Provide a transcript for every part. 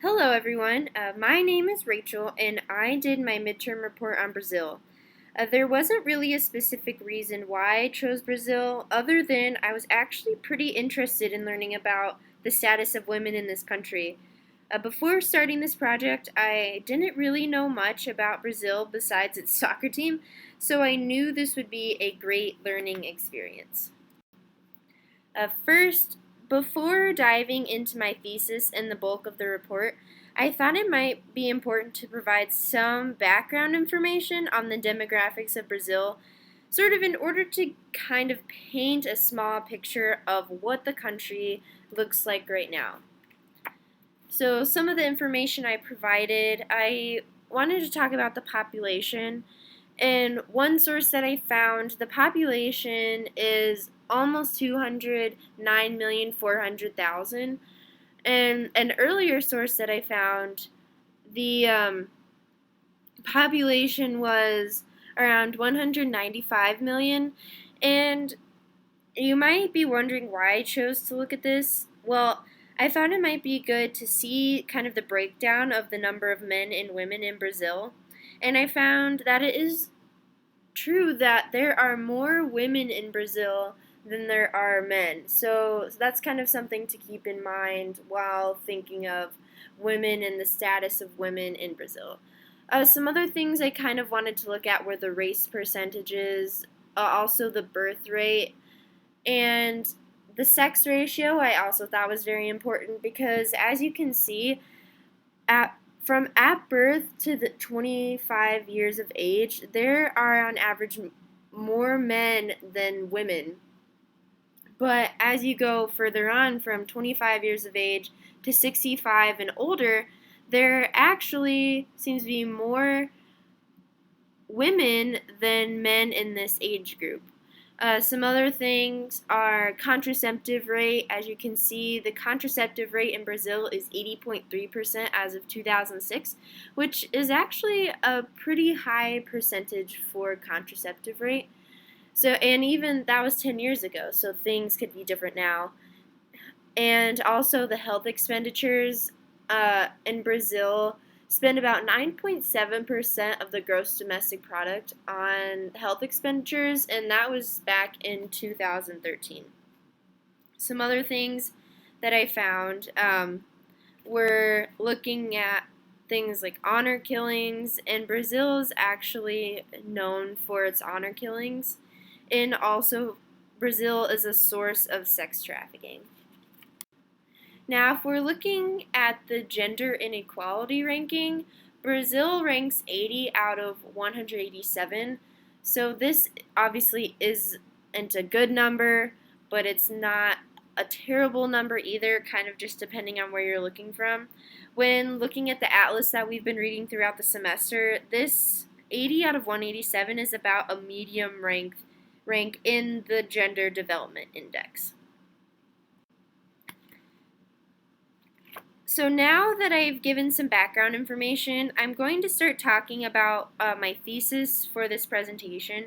Hello everyone, my name is Rachel and I did my midterm report on Brazil. There wasn't really a specific reason why I chose Brazil other than I was actually pretty interested in learning about the status of women in this country. Before starting this project, I didn't really know much about Brazil besides its soccer team, so I knew this would be a great learning experience. First, before diving into my thesis and the bulk of the report, I thought it might be important to provide some background information on the demographics of Brazil, sort of in order to kind of paint a small picture of what the country looks like right now. So, some of the information I provided, I wanted to talk about the population. And one source that I found, the population is almost 209,400,000. And an earlier source that I found, the population was around 195 million. And you might be wondering why I chose to look at this. Well, I thought it might be good to see kind of the breakdown of the number of men and women in Brazil. And I found that it is true that there are more women in Brazil than there are men. So that's kind of something to keep in mind while thinking of women and the status of women in Brazil. Some other things I kind of wanted to look at were the race percentages, also the birth rate, and the sex ratio I also thought was very important because, as you can see, from at birth to the 25 years of age, there are on average more men than women. But as you go further on from 25 years of age to 65 and older, there actually seems to be more women than men in this age group. Some other things are contraceptive rate. As you can see, the contraceptive rate in Brazil is 80.3% as of 2006, which is actually a pretty high percentage for contraceptive rate. So, and even that was 10 years ago, so things could be different now. And also the health expenditures in Brazil spend about 9.7% of the gross domestic product on health expenditures, and that was back in 2013. Some other things that I found were looking at things like honor killings, and Brazil is actually known for its honor killings, and also Brazil is a source of sex trafficking. Now, if we're looking at the gender inequality ranking, Brazil ranks 80 out of 187. So this obviously isn't a good number, but it's not a terrible number either, kind of just depending on where you're looking from. When looking at the atlas that we've been reading throughout the semester, this 80 out of 187 is about a medium rank in the Gender Development Index. So now that I've given some background information, I'm going to start talking about my thesis for this presentation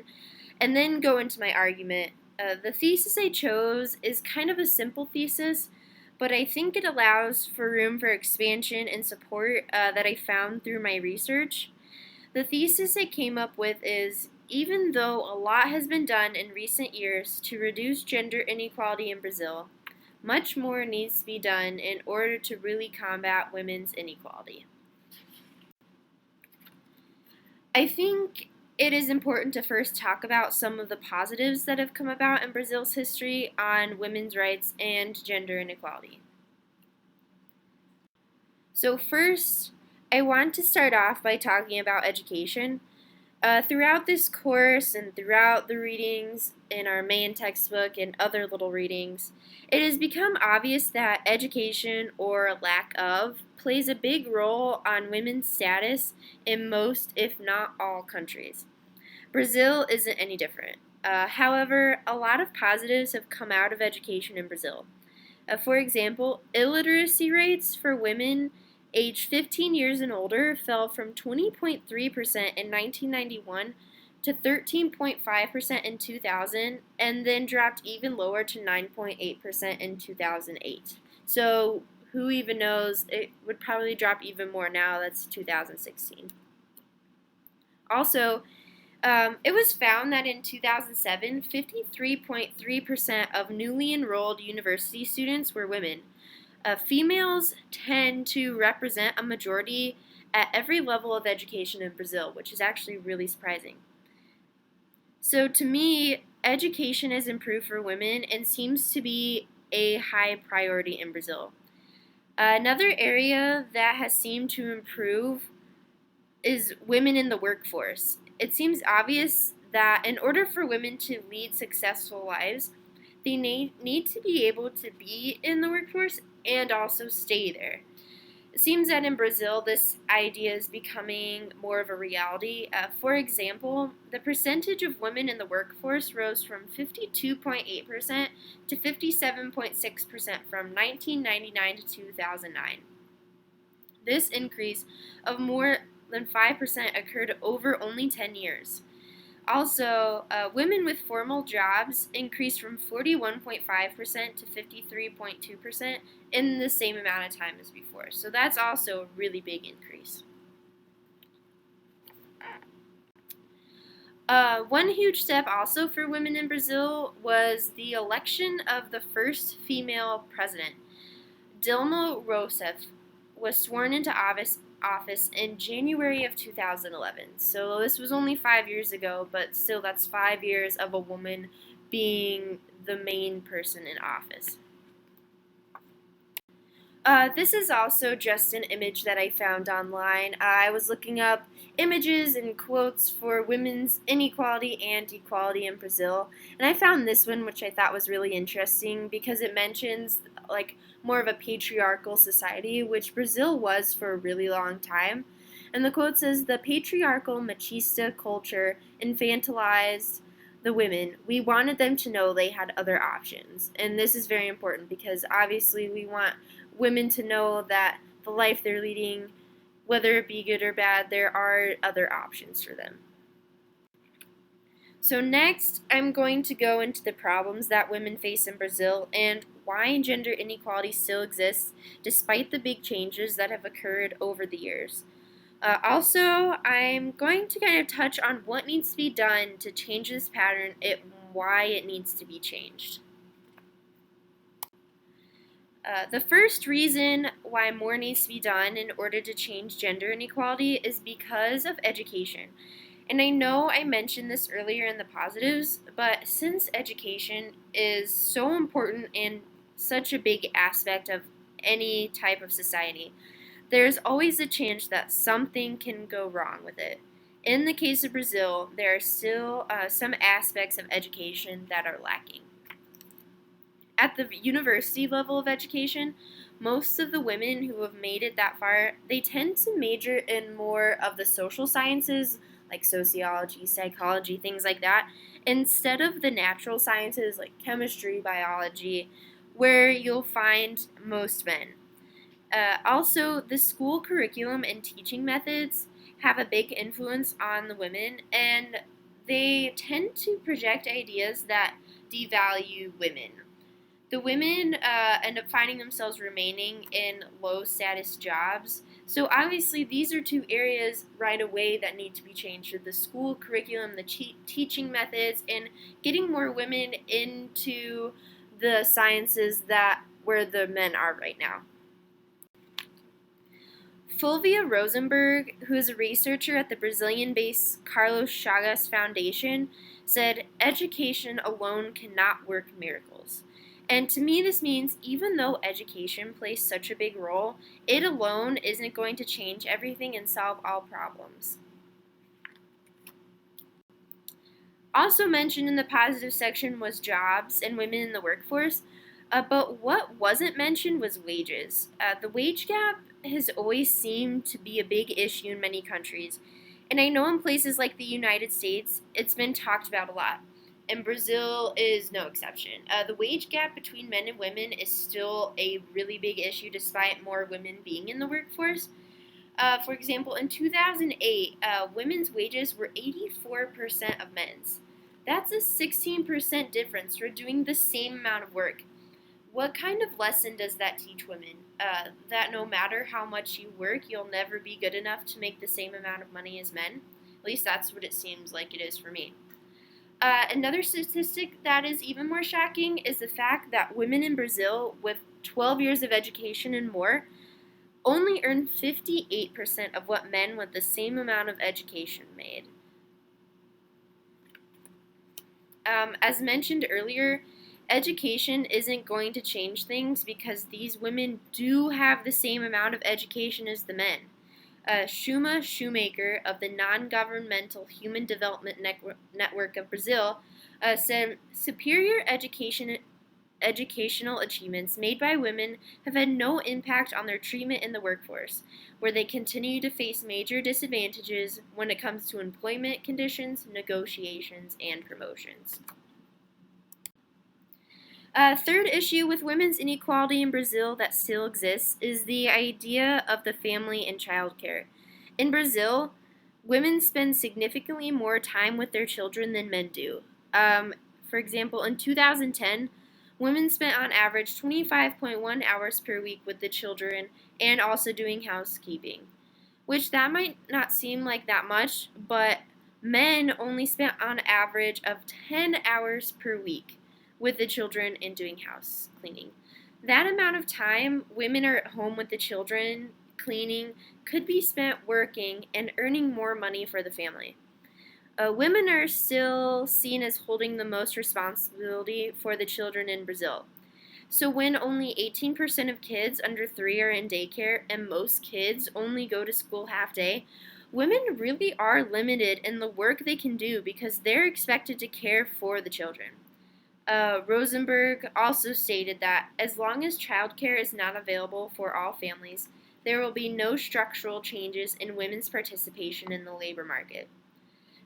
and then go into my argument. The thesis I chose is kind of a simple thesis, but I think it allows for room for expansion and support that I found through my research. The thesis I came up with is, even though a lot has been done in recent years to reduce gender inequality in Brazil, much more needs to be done in order to really combat women's inequality. I think it is important to first talk about some of the positives that have come about in Brazil's history on women's rights and gender inequality. So first, I want to start off by talking about education. Throughout this course and throughout the readings in our main textbook and other little readings, it has become obvious that education, or lack of, plays a big role on women's status in most, if not all, countries. Brazil isn't any different. However, a lot of positives have come out of education in Brazil. For example, illiteracy rates for women aged 15 years and older fell from 20.3% in 1991 to 13.5% in 2000, and then dropped even lower to 9.8% in 2008. So who even knows, it would probably drop even more now. That's 2016. Also, it was found that in 2007, 53.3% of newly enrolled university students were women. Females tend to represent a majority at every level of education in Brazil, which is actually really surprising. So to me, education has improved for women and seems to be a high priority in Brazil. Another area that has seemed to improve is women in the workforce. It seems obvious that in order for women to lead successful lives, they need to be able to be in the workforce and also stay there. It seems that in Brazil, this idea is becoming more of a reality. For example, the percentage of women in the workforce rose from 52.8% to 57.6% from 1999 to 2009. This increase of more than 5% occurred over only 10 years. Also, women with formal jobs increased from 41.5% to 53.2% in the same amount of time as before. So that's also a really big increase. One huge step also for women in Brazil was the election of the first female president. Dilma Rousseff was sworn into office in January of 2011. So this was only 5 years ago, but still that's 5 years of a woman being the main person in office. This is also just an image that I found online. I was looking up images and quotes for women's inequality and equality in Brazil, and I found this one, which I thought was really interesting because it mentions like more of a patriarchal society, which Brazil was for a really long time. And the quote says, "The patriarchal machista culture infantilized the women. We wanted them to know they had other options." And this is very important because obviously we want women to know that the life they're leading, whether it be good or bad, there are other options for them. So next, I'm going to go into the problems that women face in Brazil and why gender inequality still exists despite the big changes that have occurred over the years. Also, I'm going to kind of touch on what needs to be done to change this pattern and why it needs to be changed. The first reason why more needs to be done in order to change gender inequality is because of education. And I know I mentioned this earlier in the positives, but since education is so important and such a big aspect of any type of society, there's always a chance that something can go wrong with it. In the case of Brazil, there are still some aspects of education that are lacking. At the university level of education, most of the women who have made it that far, they tend to major in more of the social sciences, like sociology, psychology, things like that, instead of the natural sciences like chemistry, biology, where you'll find most men. Also, the school curriculum and teaching methods have a big influence on the women, and they tend to project ideas that devalue women. The women end up finding themselves remaining in low-status jobs. So obviously these are two areas right away that need to be changed: the school curriculum, the teaching methods, and getting more women into the sciences where the men are right now. Fulvia Rosenberg, who is a researcher at the Brazilian-based Carlos Chagas Foundation, said, "Education alone cannot work miracles." And to me, this means even though education plays such a big role, it alone isn't going to change everything and solve all problems. Also mentioned in the positive section was jobs and women in the workforce, but what wasn't mentioned was wages. The wage gap has always seemed to be a big issue in many countries, and I know in places like the United States, it's been talked about a lot. And Brazil is no exception. The wage gap between men and women is still a really big issue despite more women being in the workforce. For example, in 2008, women's wages were 84% of men's. That's a 16% difference for doing the same amount of work. What kind of lesson does that teach women? That no matter how much you work, you'll never be good enough to make the same amount of money as men? At least that's what it seems like it is for me. Another statistic that is even more shocking is the fact that women in Brazil with 12 years of education and more only earn 58% of what men with the same amount of education made. As mentioned earlier, education isn't going to change things because these women do have the same amount of education as the men. Shuma Shoemaker of the Non-Governmental Human Development Network of Brazil said superior educational achievements made by women have had no impact on their treatment in the workforce, where they continue to face major disadvantages when it comes to employment conditions, negotiations, and promotions. Third issue with women's inequality in Brazil that still exists is the idea of the family and childcare. In Brazil, women spend significantly more time with their children than men do. For example, in 2010, women spent on average 25.1 hours per week with the children and also doing housekeeping, which that might not seem like that much, but men only spent on average of 10 hours per week with the children and doing house cleaning. That amount of time women are at home with the children cleaning could be spent working and earning more money for the family. Women are still seen as holding the most responsibility for the children in Brazil. So when only 18% of kids under 3 are in daycare and most kids only go to school half day, women really are limited in the work they can do because they're expected to care for the children. Rosenberg also stated that as long as childcare is not available for all families, there will be no structural changes in women's participation in the labor market.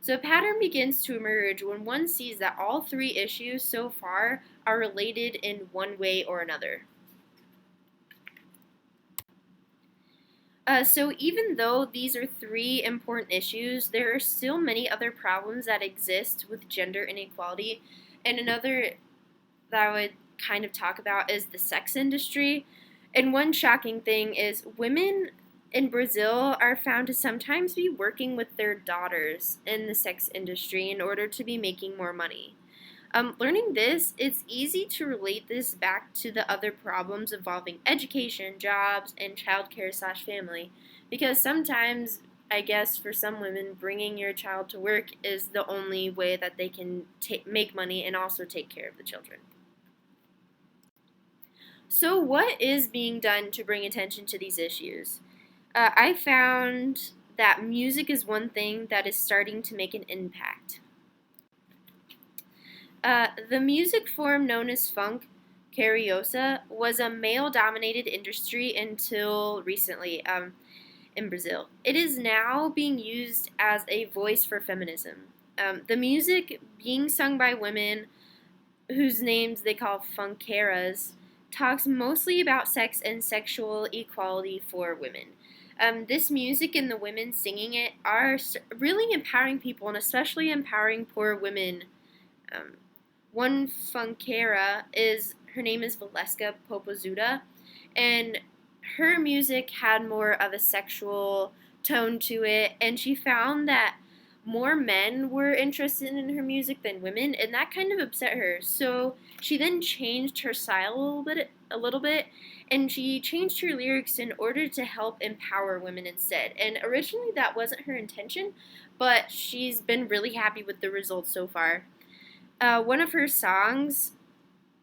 So a pattern begins to emerge when one sees that all three issues so far are related in one way or another. So even though these are three important issues, there are still many other problems that exist with gender inequality. And another that I would kind of talk about is the sex industry. And one shocking thing is women in Brazil are found to sometimes be working with their daughters in the sex industry in order to be making more money. Learning this, it's easy to relate this back to the other problems involving education, jobs, and childcare/family, because sometimes, I guess, for some women, bringing your child to work is the only way that they can make money and also take care of the children. So, what is being done to bring attention to these issues? I found that music is one thing that is starting to make an impact. The music form known as funk, carioca, was a male-dominated industry until recently in Brazil. It is now being used as a voice for feminism. The music being sung by women, whose names they call funkeras, talks mostly about sex and sexual equality for women. This music and the women singing it are really empowering people, and especially empowering poor women. One funkera her name is Valeska Popozuda, and her music had more of a sexual tone to it, and she found that more men were interested in her music than women, and that kind of upset her. So she then changed her style a little bit, and she changed her lyrics in order to help empower women instead. And originally that wasn't her intention, but she's been really happy with the results so far. One of her songs,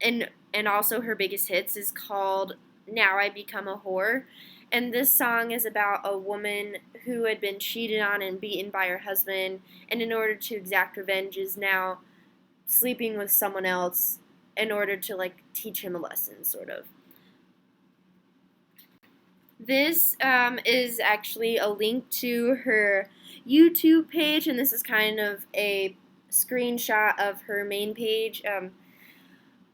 and also her biggest hits, is called "Now I Become a Whore," and this song is about a woman who had been cheated on and beaten by her husband, and in order to exact revenge, is now sleeping with someone else in order to teach him a lesson, sort of. This is actually a link to her YouTube page, and this is kind of a screenshot of her main page.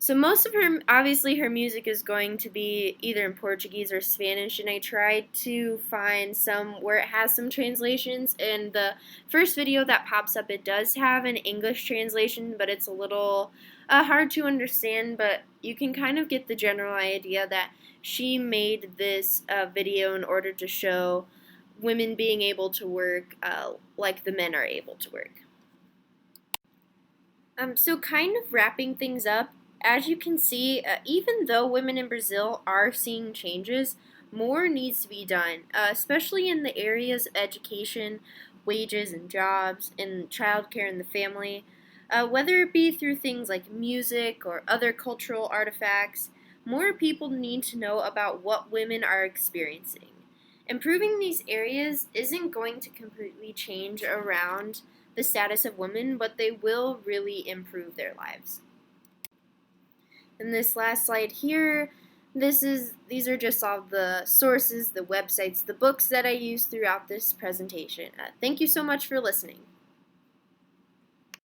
So most of her music is going to be either in Portuguese or Spanish, and I tried to find some where it has some translations. And the first video that pops up, it does have an English translation, but it's a little hard to understand, but you can kind of get the general idea that she made this video in order to show women being able to work like the men are able to work. So kind of wrapping things up, as you can see, even though women in Brazil are seeing changes, more needs to be done, especially in the areas of education, wages and jobs, and childcare in the family. Whether it be through things like music or other cultural artifacts, more people need to know about what women are experiencing. Improving these areas isn't going to completely change around the status of women, but they will really improve their lives. And this last slide here, these are just all the sources, the websites, the books that I used throughout this presentation. Thank you so much for listening.